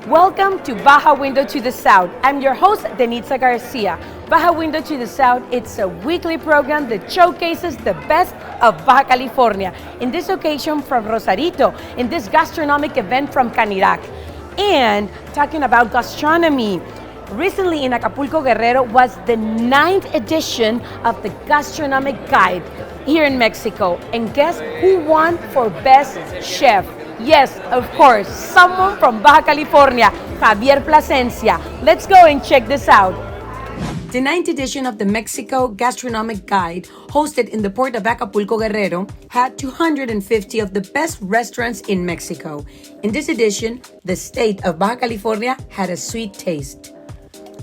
Welcome to Baja Window to the South. I'm your host, Denitza Garcia. Baja Window to the South, it's a weekly program that showcases the best of Baja California. In this occasion from Rosarito, in this gastronomic event from Canirac. And talking about gastronomy, recently in Acapulco, Guerrero was the 9th edition of the Gastronomic Guide here in Mexico. And guess who won for Best Chef? Yes, of course, someone from Baja California, Javier Plascencia. Let's go and check this out. The 9th edition of the Mexico Gastronomic Guide, hosted in the port of Acapulco, Guerrero, had 250 of the best restaurants in Mexico. In this edition, the state of Baja California had a sweet taste.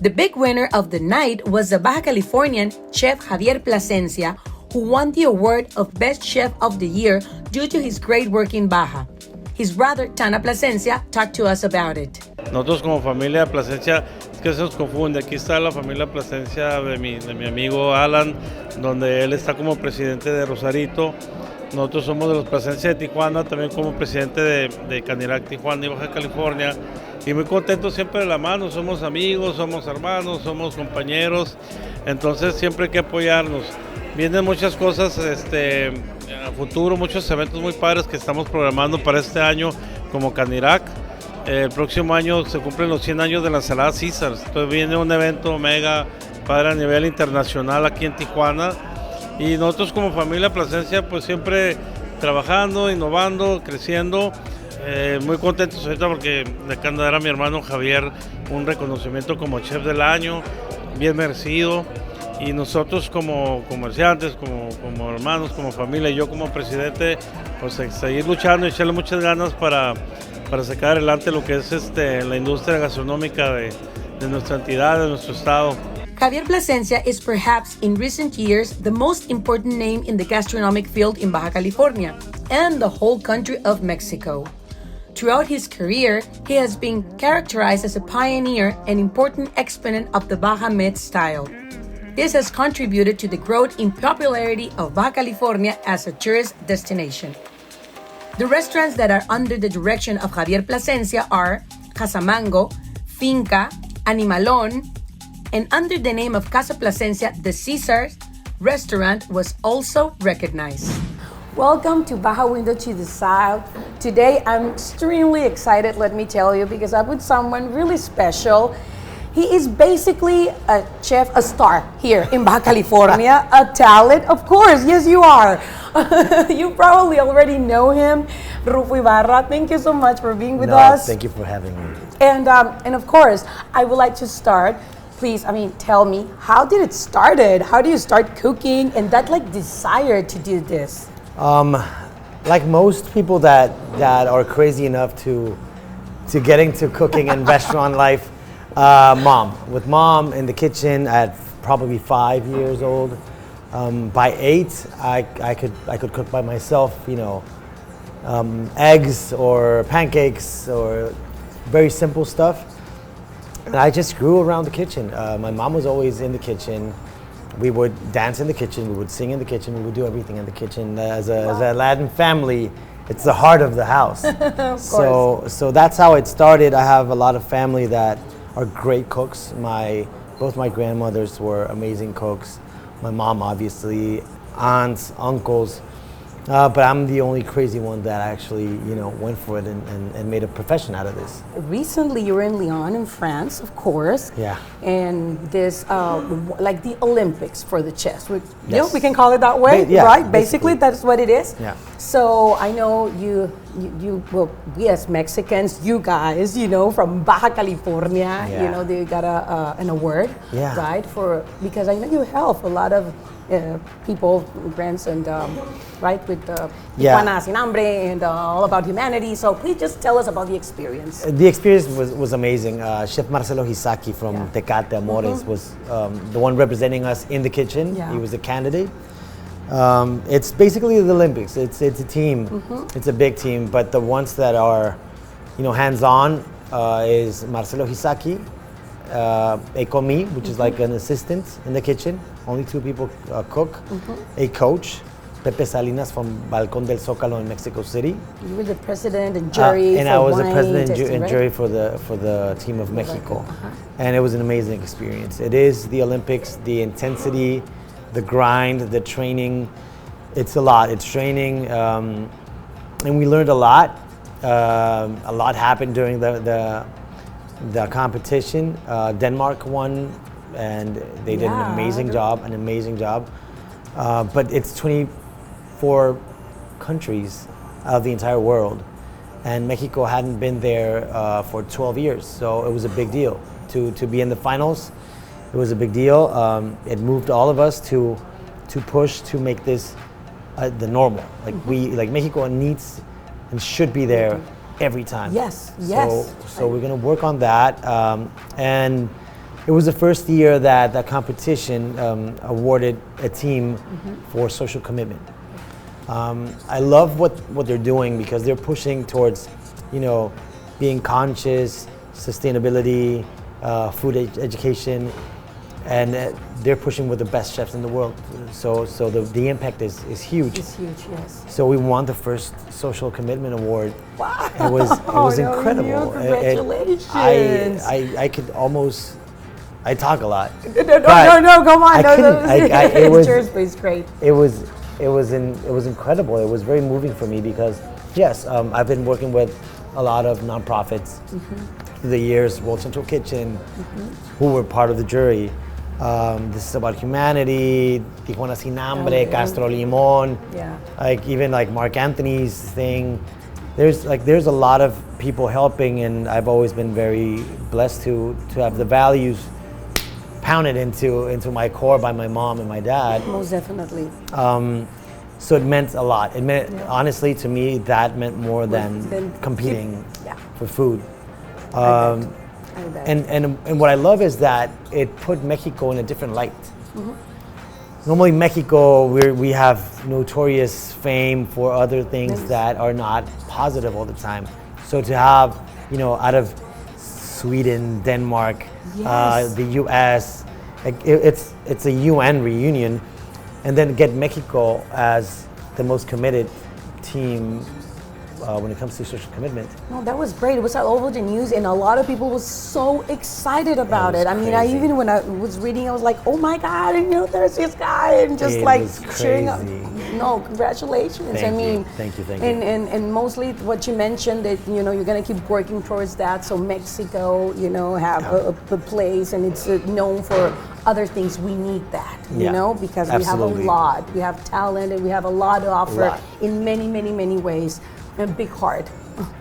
The big winner of the night was the Baja Californian chef Javier Plascencia, who won the award of Best Chef of the Year due to his great work in Baja. His brother, Tana Plascencia, talked to us about it. Nosotros como familia Plascencia, es que se nos confunde. Aquí está la familia Plascencia de mi amigo Alan, donde él está como presidente de Rosarito. Nosotros somos de los Plascencia de Tijuana, también como presidente de Canirac, Tijuana y Baja California. Y muy contentos siempre de la mano, somos amigos, somos hermanos, somos compañeros. Entonces siempre hay que apoyarnos. Vienen muchas cosas a futuro, muchos eventos muy padres que estamos programando para este año como Canirac. El próximo año se cumplen los 100 años de la ensalada Caesars. Entonces viene un evento mega padre a nivel internacional aquí en Tijuana. Y nosotros como familia Plascencia pues siempre trabajando, innovando, creciendo. Muy contentos ahorita porque le acaban de dar a mi hermano Javier un reconocimiento como chef del año, bien merecido. Y nosotros como comerciantes, como hermanos, como familia, y yo como presidente, pues seguir luchando y echarle muchas ganas para sacar adelante lo que es la industria gastronómica de nuestra entidad, de nuestro estado. Javier Plascencia is perhaps in recent years the most important name in the gastronomic field in Baja California and the whole country of Mexico. Throughout his career, he has been characterized as a pioneer and important exponent of the Baja Med style. This has contributed to the growth in popularity of Baja California as a tourist destination. The restaurants that are under the direction of Javier Plascencia are Casamango, Finca, Animalón, and under the name of Casa Plascencia, the Caesars restaurant was also recognized. Welcome to Baja Window to the South. Today I'm extremely excited, let me tell you, because I'm with someone really special. He is basically a chef, a star here in Baja California, a talent, of course, yes you are. You probably already know him, Ruffo Ibarra. Thank you so much for being with us. Thank you for having me. And of course, I would like to start, please, tell me, how did it started? How do you start cooking and that desire to do this? Like most people that are crazy enough to get into cooking and restaurant life, with mom in the kitchen at probably 5 years old. By 8, I could cook by myself, eggs or pancakes or very simple stuff. And I just grew around the kitchen. My mom was always in the kitchen. We would dance in the kitchen, we would sing in the kitchen, we would do everything in the kitchen. As a Latin family, it's the heart of the house. Of course. So that's how it started. I have a lot of family that are great cooks. Both my grandmothers were amazing cooks. My mom, obviously, aunts, uncles. But I'm the only crazy one that actually, went for it and made a profession out of this. Recently, you were in Lyon, in France, of course. Yeah. And this, like the Olympics for the chefs. Yes. We can call it that way, Yeah, right? Basically, that's what it is. Yeah. So I know you well, we as Mexicans, you guys, from Baja California, Yeah. They got an award, Yeah. right? Because I know you help a lot of people, friends, and right, with Tijuana Sin Hambre and all about humanity. So please just tell us about the experience. The experience was amazing. Chef Marcelo Hisaki from Tecate Amores was the one representing us in the kitchen. Yeah. He was a candidate. It's basically the Olympics. It's a team. It's a big team, but the ones that are, hands-on is Marcelo Hisaki, Ekomi, which is like an assistant in the kitchen. Only 2 people cook. A coach, Pepe Salinas from Balcón del Zócalo in Mexico City. You were the president and jury and for I was the wine president tasting, and right? jury for the team of Mexico. And it was an amazing experience. It is the Olympics, the intensity, the grind, the training. It's a lot. It's training, and we learned a lot. A lot happened during the competition. Denmark won, and they did an amazing job. But it's 24 countries out of the entire world, and Mexico hadn't been there for 12 years, so it was a big deal to be in the finals. It was a big deal. It moved all of us to push to make this the normal. Like Mexico needs and should be there every time. Yes. So we're gonna work on that. And it was the first year that the competition awarded a team for social commitment. I love what they're doing because they're pushing towards, being conscious, sustainability, food education, and they're pushing with the best chefs in the world. So the impact is huge. It's huge, yes. So we won the first social commitment award. Wow. It was incredible. Congratulations. I could almost. I talk a lot. No, come on. It was. Cheers, please. Great. It was incredible. It was very moving for me because, yes, I've been working with a lot of nonprofits through the years, World Central Kitchen, who were part of the jury. This is about humanity, Tijuana Sin Hambre, Castro Limon, even Mark Anthony's thing. There's a lot of people helping, and I've always been very blessed to have the values pounded into my core by my mom and my dad. Most definitely. So it meant a lot. It meant, honestly, to me, that meant more than competing for food. And what I love is that it put Mexico in a different light. Normally, Mexico, we have notorious fame for other things that are not positive all the time. So to have, out of Sweden, Denmark, the U.S., it's a UN reunion, and then get Mexico as the most committed team when it comes to social commitment. No, that was great. It was all over the news, and a lot of people was so excited about it. I mean, when I was reading, I was like, "Oh my God!" And there's this guy, and just cheering up. No, congratulations. Thank you. And mostly what you mentioned that you're gonna keep working towards that. So Mexico, have a place, and it's known for other things. We need that, because we have a lot. We have talent, and we have a lot to offer in many ways. And big heart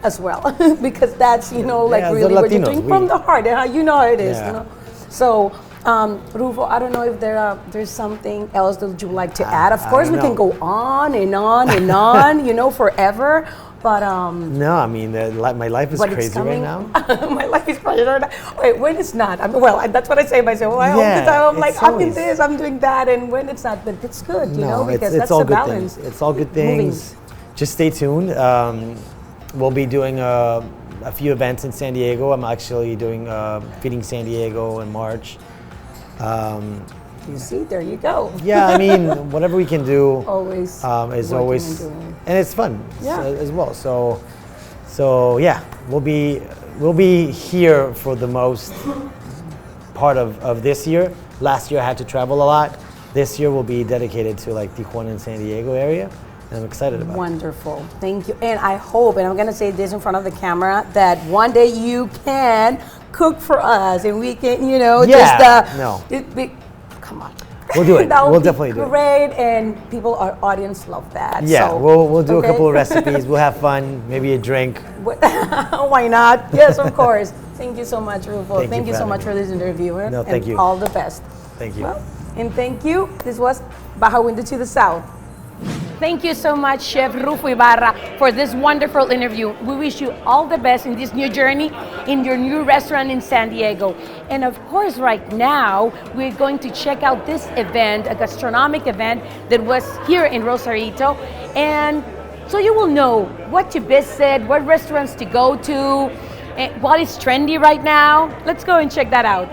as well, because that's really what you're doing from the heart. How it is. So, Ruffo, I don't know if there's something else that you would like to add. Of course, we can go on and on and on, forever. But no, I mean, my life is crazy right now. My life is crazy right now. Wait, when it's not? That's what I say to myself. Well, I hope the time I'm like, I'm doing this, I'm doing that, and when it's not, but it's good, because that's the balance. It's all good things. Just stay tuned. We'll be doing a few events in San Diego. I'm actually doing Feeding San Diego in March. You see, there you go. Yeah, I mean, whatever we can do always is always, and it's fun as well. So yeah, we'll be here for the most part of this year. Last year I had to travel a lot. This year will be dedicated to Tijuana and San Diego area. And I'm excited about it. Wonderful. Thank you. And I hope, and I'm going to say this in front of the camera, that one day you can cook for us and we can, come on. We'll do it. We'll definitely do it. Great, and our audience love that. Yeah, so, we'll do a couple of recipes. We'll have fun, maybe a drink. Why not? Yes, of course. Thank you so much, Ruffo. Thank you so much for this interview. No, thank you. All the best. Thank you. And thank you. This was Baja Window to the South. Thank you so much, Chef Ruffo Ibarra, for this wonderful interview. We wish you all the best in this new journey in your new restaurant in San Diego. And of course, right now, we're going to check out this event, a gastronomic event that was here in Rosarito. And so you will know what to visit, what restaurants to go to, and what is trendy right now. Let's go and check that out.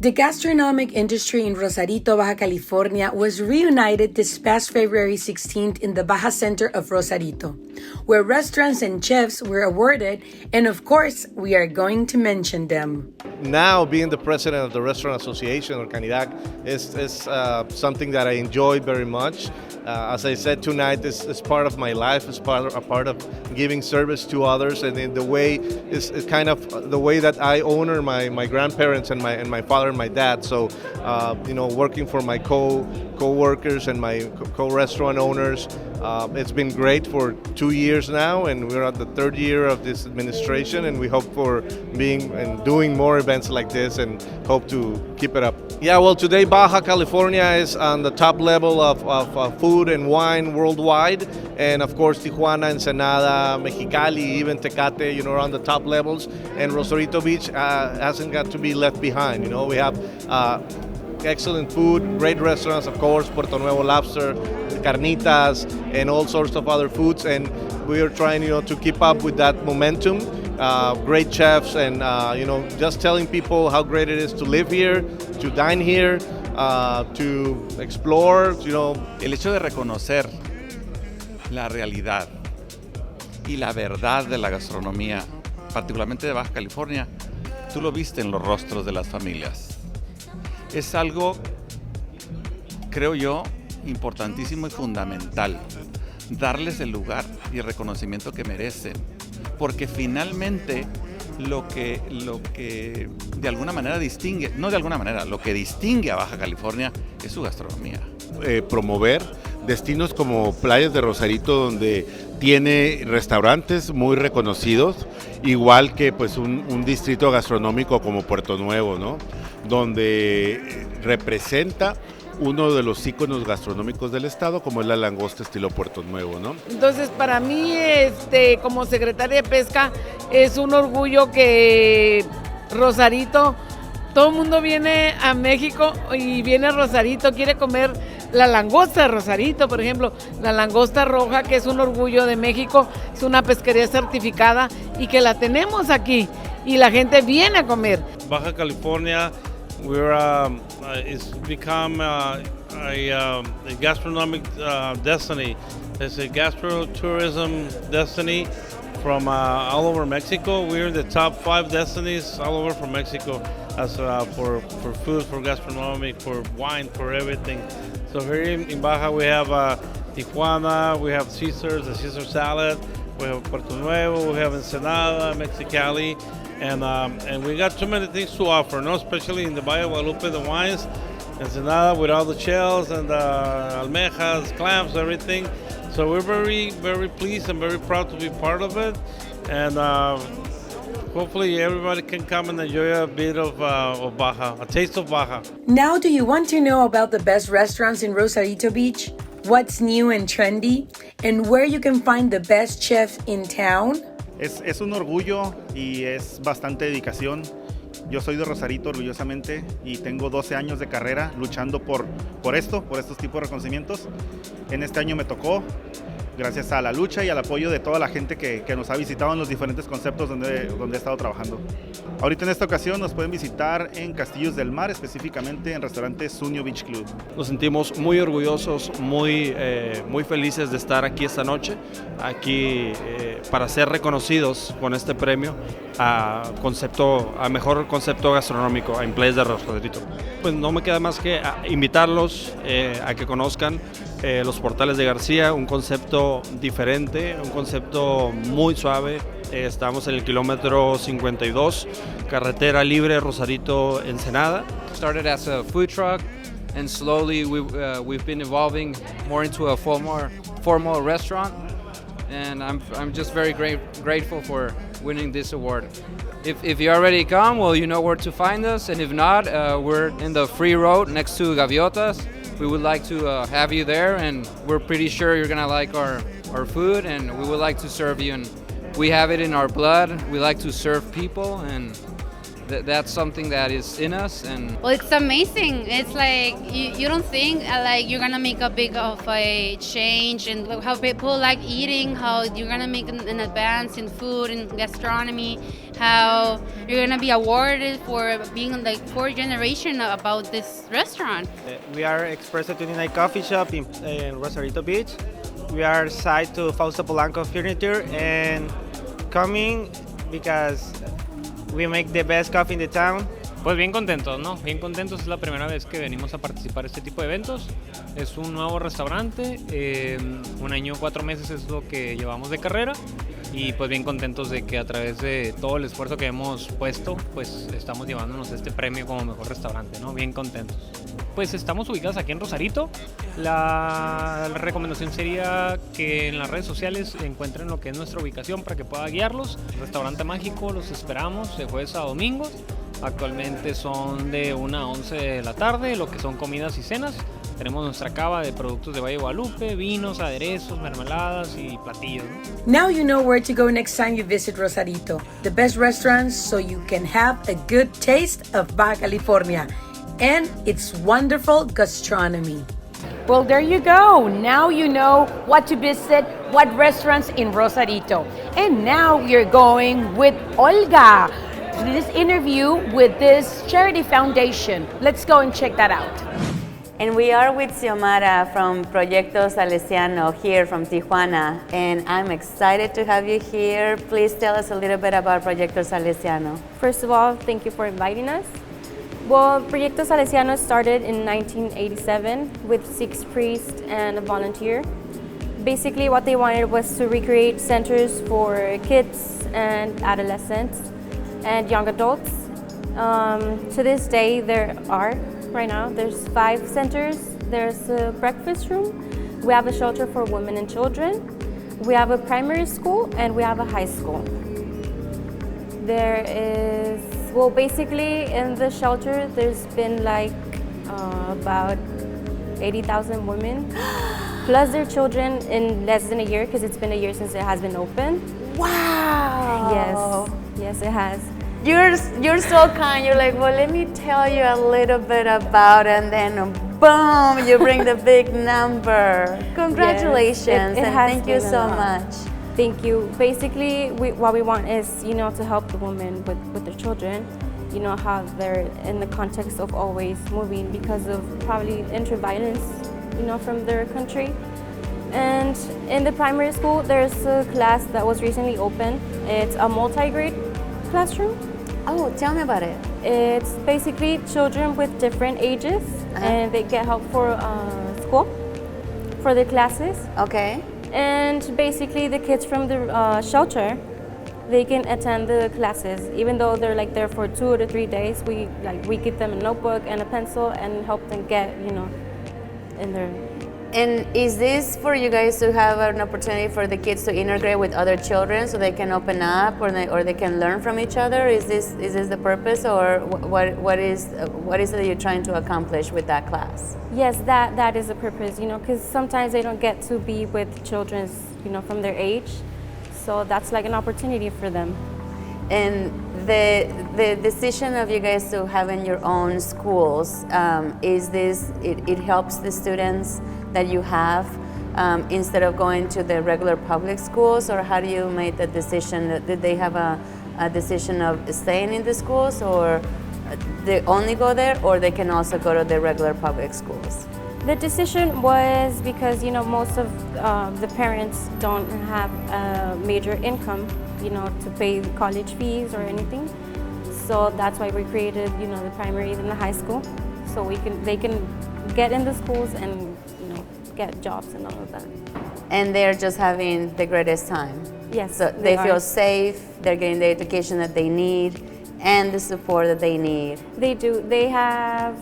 The gastronomic industry in Rosarito, Baja California was reunited this past February 16th in the Baja Center of Rosarito, where restaurants and chefs were awarded, and of course, we are going to mention them. Now, being the president of the Restaurant Association, or Canidac, is something that I enjoy very much. As I said tonight, it's part of my life. It's a part of giving service to others, and in the way is kind of the way that I honor my grandparents and my father and my dad. So, working for my co-workers and my co-restaurant owners, it's been great for 2 years now, and we're at the third year of this administration, and we hope for being and doing more events like this, and hope to keep it up. Yeah, well, today Baja California is on the top level of food and wine worldwide, and of course Tijuana, Ensenada, Mexicali, even Tecate, are on the top levels, and Rosarito Beach hasn't got to be left behind. We have excellent food, great restaurants, of course, Puerto Nuevo Lobster, carnitas, and all sorts of other foods, and we are trying, to keep up with that momentum. Great chefs, and just telling people how great it is to live here, to dine here, to explore. El hecho de reconocer la realidad y la verdad de la gastronomía, particularmente de Baja California, tú lo viste en los rostros de las familias. Es algo, creo yo, importantísimo y fundamental, darles el lugar y el reconocimiento que merecen, porque finalmente lo que de alguna manera distingue, no de alguna manera, lo que distingue a Baja California es su gastronomía. Promover destinos como Playas de Rosarito, donde tiene restaurantes muy reconocidos, igual que pues un distrito gastronómico como Puerto Nuevo, ¿no? Donde representa uno de los íconos gastronómicos del estado, como es la langosta estilo Puerto Nuevo, ¿no? Entonces, para mí, como secretaria de Pesca, es un orgullo que Rosarito, todo el mundo viene a México y viene a Rosarito, quiere comer la langosta de Rosarito, por ejemplo, la langosta roja, que es un orgullo de México, es una pesquería certificada y que la tenemos aquí y la gente viene a comer. Baja California, it's become a gastronomic destiny. It's a gastro-tourism destiny from all over Mexico. We're in the top 5 destinies all over from Mexico as for food, for gastronomic, for wine, for everything. So here in Baja we have Tijuana, we have Caesar's, the Caesar salad, we have Puerto Nuevo, we have Ensenada, Mexicali, and we got too many things to offer, no? Especially in the Valle Guadalupe, the wines, Ensenada with all the shells and almejas, clams, everything. So we're very, very pleased and very proud to be part of it, and hopefully everybody can come and enjoy a bit of Baja, a taste of Baja. Now, do you want to know about the best restaurants in Rosarito Beach, what's new and trendy, and where you can find the best chefs in town? Es un orgullo y es bastante dedicación. Yo soy de Rosarito, orgullosamente, y tengo 12 años de carrera luchando por estos tipos de reconocimientos. En este año me tocó, gracias a la lucha y al apoyo de toda la gente que nos ha visitado en los diferentes conceptos donde he estado trabajando. Ahorita en esta ocasión nos pueden visitar en Castillos del Mar, específicamente en restaurante Sunio Beach Club. Nos sentimos muy orgullosos, muy felices de estar aquí esta noche, aquí para ser reconocidos con este premio a mejor concepto gastronómico en Playas de Rosarito. Pues no me queda más que invitarlos a que conozcan los portales de García, un concepto diferente, un concepto muy suave. Estamos en el kilómetro 52, carretera libre Rosarito Ensenada. Started as a food truck, and slowly we've been evolving more into a formal restaurant, and I'm just very grateful for winning this award. If you already come, well, you know where to find us, and if not, we're in the free road next to Gaviotas. We would like to have you there, and we're pretty sure you're gonna like our food, and we would like to serve you. And we have it in our blood. We like to serve people, and that's something that is in us. And well, it's amazing. It's like you don't think like you're gonna make a big of a change in how people like eating, how you're gonna make an advance in food and gastronomy, how you're gonna be awarded for being like 4th generation about this restaurant. We are Expresso 29 Coffee Shop in Rosarito Beach. We are side to Fausto Polanco Furniture and coming because we make the best coffee in the town. Pues bien contentos, ¿no? Bien contentos, es la primera vez que venimos a participar en este tipo de eventos. Es un nuevo restaurante, 1 año 4 meses es lo que llevamos de carrera y pues bien contentos de que a través de todo el esfuerzo que hemos puesto, pues estamos llevándonos este premio como mejor restaurante, ¿no? Bien contentos. Pues estamos ubicados aquí en Rosarito. La recomendación sería que en las redes sociales encuentren lo que es nuestra ubicación para que pueda guiarlos. Restaurante mágico, los esperamos de jueves a domingos. Actualmente son de 1 a 11 de la tarde, lo que son comidas y cenas. Tenemos nuestra cava de productos de Valle de Guadalupe, vinos, aderezos, mermeladas y platillos, ¿no? Now you know where to go next time you visit Rosarito. The best restaurants so you can have a good taste of Baja California and its wonderful gastronomy. Well, there you go. Now you know what to visit, what restaurants in Rosarito. And now we're going with Olga to this interview with this charity foundation. Let's go and check that out. And we are with Xiomara from Proyecto Salesiano here from Tijuana, and I'm excited to have you here. Please tell us a little bit about Proyecto Salesiano. First of all, thank you for inviting us. Well, Proyecto Salesiano started in 1987 with 6 priests and a volunteer. Basically, what they wanted was to recreate centers for kids and adolescents and young adults. To this day, right now, there's 5 centers. There's a breakfast room. We have a shelter for women and children. We have a primary school and we have a high school. There is, well, basically in the shelter, there's been like about 80,000 women, plus their children in less than a year, because it's been a year since it has been open. Wow! Yes, it has. You're so kind. You're like, well, let me tell you a little bit about it, and then boom, you bring the big number. Congratulations, yes, and thank you so much. Thank you. Basically, what we want is, to help the women with their children, how they're in the context of always moving because of probably violence, from their country. And in the primary school, there's a class that was recently opened. It's a multi-grade classroom. Oh, tell me about it. It's basically children with different ages, and they get help for school, for their classes. Okay. And basically, the kids from the shelter, they can attend the classes, even though they're like there for 2 to 3 days. We give them a notebook and a pencil and help them get, in their. And is this for you guys to have an opportunity for the kids to integrate with other children so they can open up or they can learn from each other? Is this the purpose, or what is it that you're trying to accomplish with that class? Yes, that is the purpose, because sometimes they don't get to be with children, from their age. So that's like an opportunity for them. And the decision of you guys to having your own schools, it helps the students that you have instead of going to the regular public schools, or how do you make the decision? Did they have a decision of staying in the schools, or they only go there, or they can also go to the regular public schools? The decision was because, most of the parents don't have a major income, to pay the college fees or anything. So that's why we created, the primary and the high school, so they can get in the schools and, get jobs and all of that. And they're just having the greatest time. Yes. So they feel safe, they're getting the education that they need, and the support that they need. They do. They have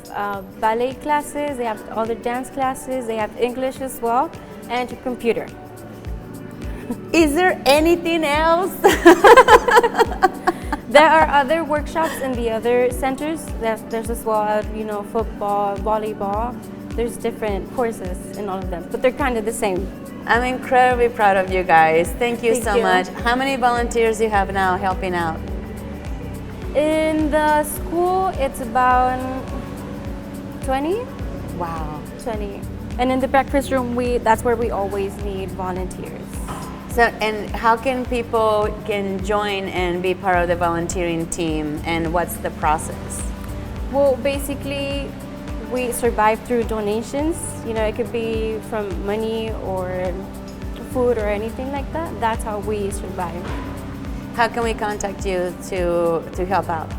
ballet classes, they have other dance classes, they have English as well, and computer. Is there anything else? There are other workshops in the other centers. There's as well, football, volleyball. There's different courses in all of them, but they're kind of the same. I'm incredibly proud of you guys. Thank you so much. How many volunteers do you have now helping out? In the school, it's about 20. Wow. 20. And in the breakfast room, that's where we always need volunteers. So, and how can people can join and be part of the volunteering team, and what's the process? Well, basically, we survive through donations. You know, it could be from money or food or anything like that. That's how we survive. How can we contact you to help out?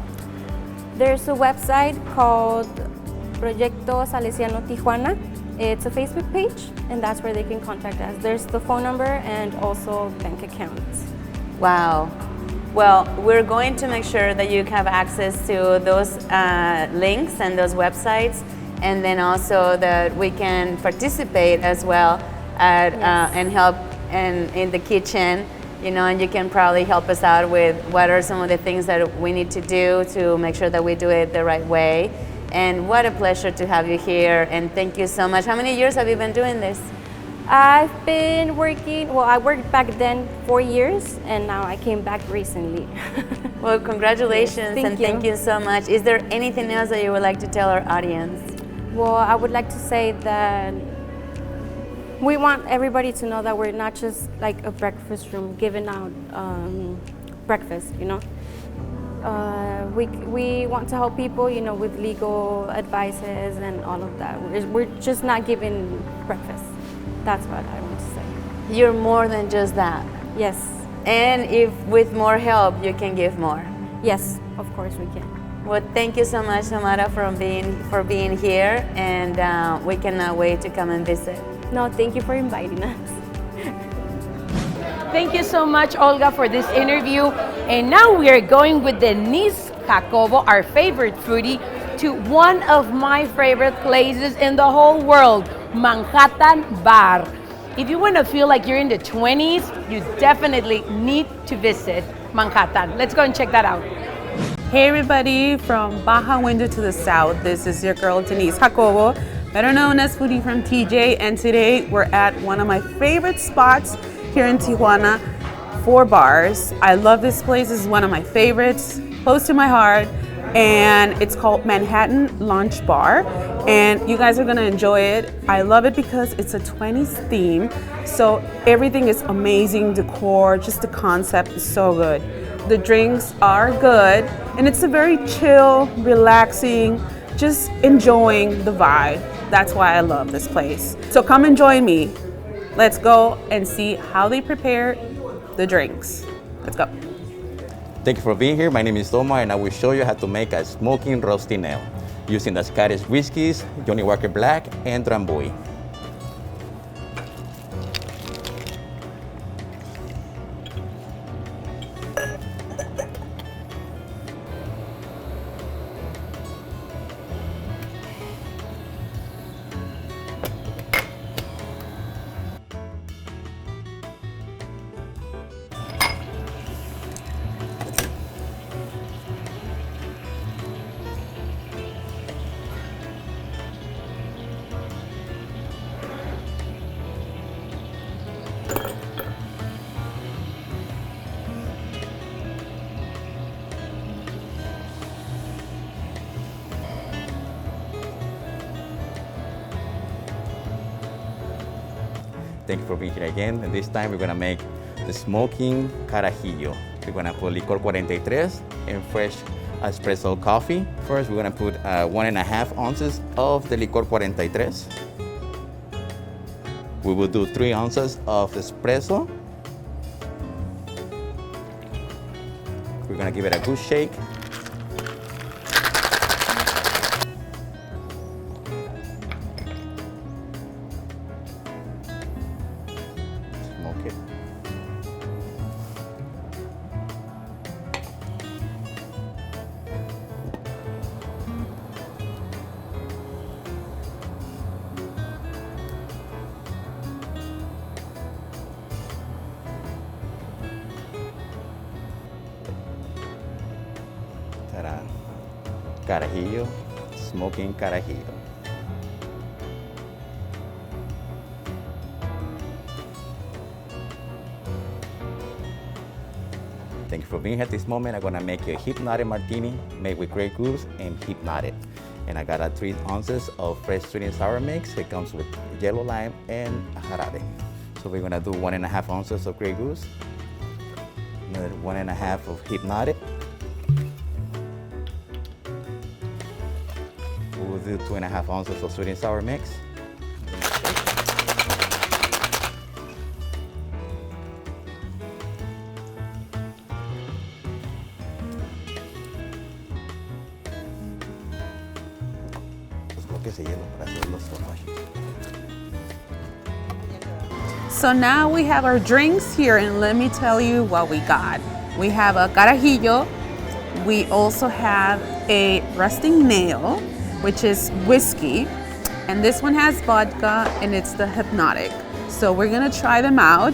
There's a website called Proyecto Salesiano Tijuana. It's a Facebook page, and that's where they can contact us. There's the phone number and also bank accounts. Wow. Well, we're going to make sure that you have access to those links and those websites, and then also that we can participate as well at, and help in the kitchen, you know, and you can probably help us out with what are some of the things that we need to do to make sure that we do it the right way. And what a pleasure to have you here, and thank you so much. How many years have you been doing this? I've been working, well, I worked back then 4 years, and now I came back recently. Well, congratulations, Yes, thank you so much. Is there anything else that you would like to tell our audience? Well, I would like to say that we want everybody to know that we're not just like a breakfast room giving out breakfast, you know. We want to help people, you know, with legal advices and all of that. We're just not giving breakfast. That's what I want to say. You're more than just that. Yes. And if with more help, you can give more. Yes, of course we can. Well, thank you so much, Samara, for being here, and we cannot wait to come and visit. No, thank you for inviting us. Thank you so much, Olga, for this interview. And now we are going with Denise Jacobo, our favorite foodie, to one of my favorite places in the whole world, Manhattan Bar. If you want to feel like you're in the 20s, you definitely need to visit Manhattan. Let's go and check that out. Hey everybody, from Baja Window to the south, this is your girl Denise Jacobo, better known as Foodie from TJ, and today we're at one of my favorite spots here in Tijuana, 4 bars. I love this place, this is one of my favorites, close to my heart, and it's called Manhattan Lunch Bar, and you guys are gonna enjoy it. I love it because it's a 20s theme, so everything is amazing, decor, just the concept is so good. The drinks are good, and it's a very chill, relaxing, just enjoying the vibe. That's why I love this place. So come and join me. Let's go and see how they prepare the drinks. Let's go. Thank you for being here. My name is Toma, and I will show you how to make a smoking roasting ale using the Scottish whiskies, Johnny Walker Black, and Drambuie. Thank you for being here again. And this time we're gonna make the smoking carajillo. We're gonna put licor 43 and fresh espresso coffee. First, we're gonna put 1.5 ounces of the licor 43. We will do 3 ounces of espresso. We're gonna give it a good shake. Smoke it. Ta-da. Carajillo, smoking carajillo. Thank you for being here at this moment. I'm gonna make you a hypnotic martini made with Grey Goose and hypnotic. And I got 3 ounces of fresh sweet and sour mix. It comes with yellow lime and jarabe. So we're gonna do 1.5 ounces of Grey Goose, another 1.5 of Hypnotic. We'll do 2.5 ounces of sweet and sour mix. So now we have our drinks here, and let me tell you what we got. We have a carajillo. We also have a rusting nail, which is whiskey. And this one has vodka, and it's the Hypnotic. So we're gonna try them out.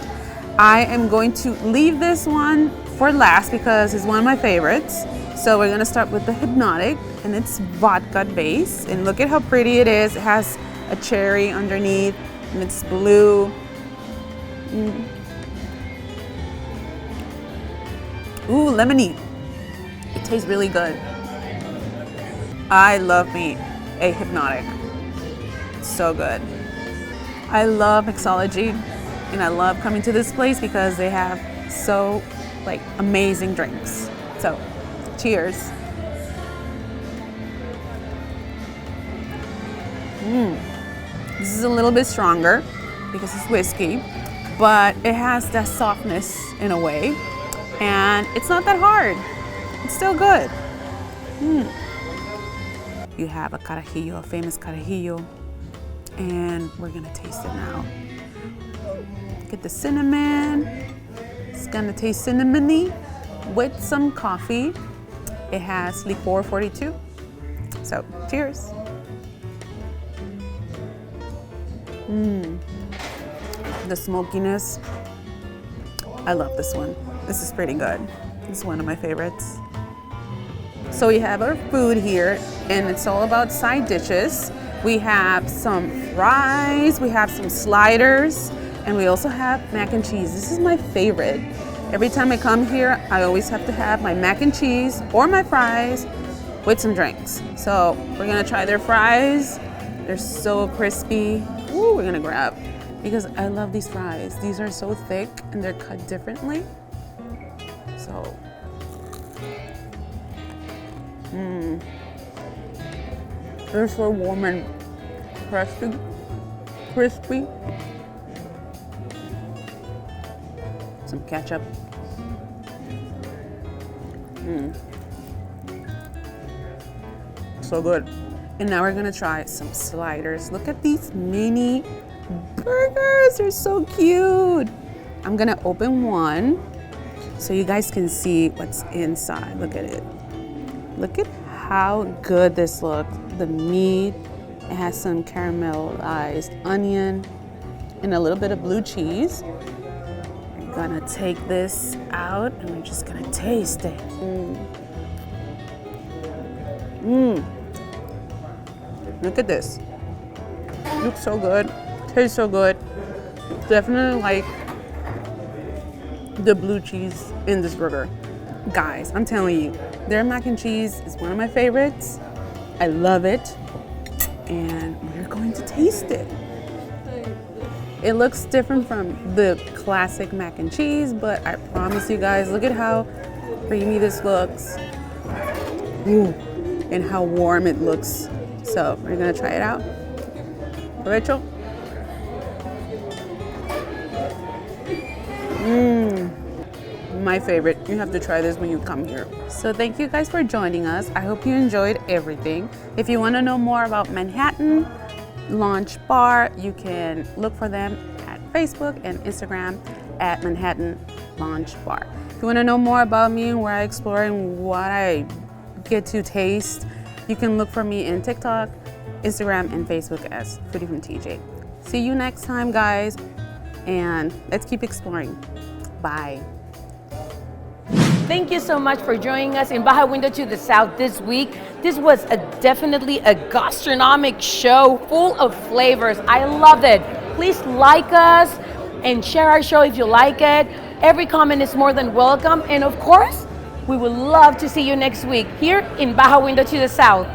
I am going to leave this one for last because it's one of my favorites. So we're gonna start with the Hypnotic, and it's vodka base. And look at how pretty it is. It has a cherry underneath, and it's blue. Ooh, lemony. It tastes really good. I love me a Hypnotic. So good. I love mixology, and I love coming to this place because they have so amazing drinks. So, cheers. This is a little bit stronger because it's whiskey, but it has that softness in a way, and it's not that hard. It's still good. You have a carajillo, a famous carajillo, and we're gonna taste it now. Get the cinnamon. It's gonna taste cinnamony with some coffee. It has liqueur 42. So, cheers. The smokiness. I love this one. This is pretty good. This is one of my favorites. So we have our food here, and it's all about side dishes. We have some fries, we have some sliders, and we also have mac and cheese. This is my favorite. Every time I come here, I always have to have my mac and cheese or my fries with some drinks. So we're gonna try their fries. They're so crispy. Ooh, we're gonna grab, because I love these fries. These are so thick and they're cut differently. So, they're so warm and crispy. Some ketchup. So good. And now we're gonna try some sliders. Look at these mini burgers, they're so cute. I'm gonna open one so you guys can see what's inside. Look at it. Look at how good this looks. The meat, it has some caramelized onion and a little bit of blue cheese. We're gonna take this out and we're just gonna taste it. Look at this. Looks so good. Tastes so good. Definitely like the blue cheese in this burger. Guys, I'm telling you, their mac and cheese is one of my favorites. I love it. And we're going to taste it. It looks different from the classic mac and cheese, but I promise you guys, look at how creamy this looks. Ooh, and how warm it looks. So we're gonna try it out. Rachel? My favorite. You have to try this when you come here. So thank you guys for joining us. I hope you enjoyed everything. If you want to know more about Manhattan Lounge Bar, you can look for them at Facebook and Instagram at Manhattan Lounge Bar. If you want to know more about me and where I explore and what I get to taste, you can look for me in TikTok, Instagram, and Facebook as Foodie from TJ. See you next time, guys, and let's keep exploring. Bye. Thank you so much for joining us in Baja Window to the South this week. This was definitely a gastronomic show full of flavors. I loved it. Please like us and share our show if you like it. Every comment is more than welcome. And of course, we would love to see you next week here in Baja Window to the South.